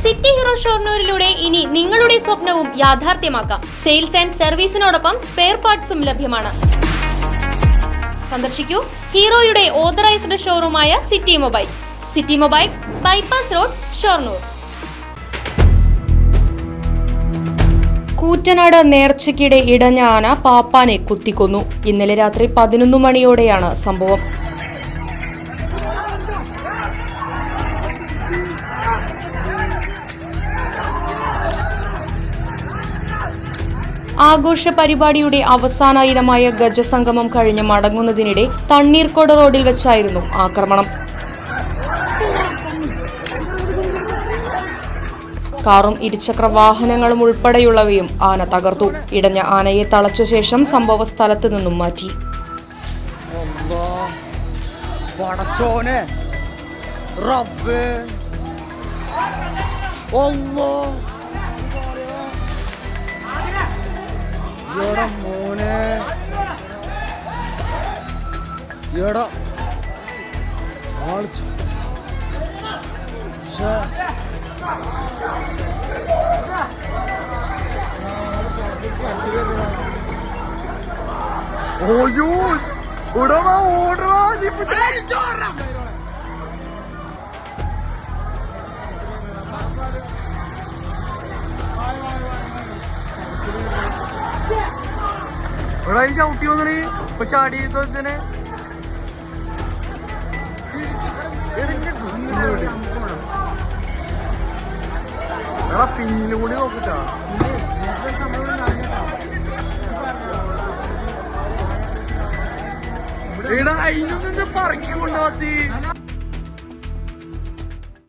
City hero ഷൊർണൂരിലൂടെ ഇനി നിങ്ങളുടെ സ്വപ്നവും യാഥാർത്ഥ്യമാക്കാം. സെയിൽസ് ആൻഡ് സർവീസിനോടൊപ്പം സ്പെയർ പാർട്സും ലഭ്യമാണ്. സന്ദർശിക്കൂ ഹീറോയുടെ ഓതറൈസ്ഡ് ഷോറൂമായ city mobiles. City mobiles, bypass road, Shoranur. Koottanad നേർച്ചയ്ക്കിടെ ഇടഞ്ഞ ആന പാപ്പാനെ കുത്തിക്കൊന്നു. ഇന്നലെ രാത്രി 11 മണിയോടെയാണ് സംഭവം. ആഘോഷ പരിപാടിയുടെ അവസാന ഇനമായ ഗജസംഗമം കഴിഞ്ഞ് മടങ്ങുന്നതിനിടെ തണ്ണീർക്കോട് റോഡിൽ വെച്ചായിരുന്നു ആക്രമണം. കാറും ഇരുചക്ര വാഹനങ്ങളും ഉൾപ്പെടെയുള്ളവയും ആന തകർത്തു. ഇടഞ്ഞ ആനയെ തളച്ച ശേഷം സംഭവ സ്ഥലത്ത് നിന്നും മാറ്റി. ചവിട്ടി വന്നേ ചാടി പിന്നിലും കൂടി നോക്കിട്ടാ അതിനൊന്നും പറക്കി കൊണ്ടുപോത്തി.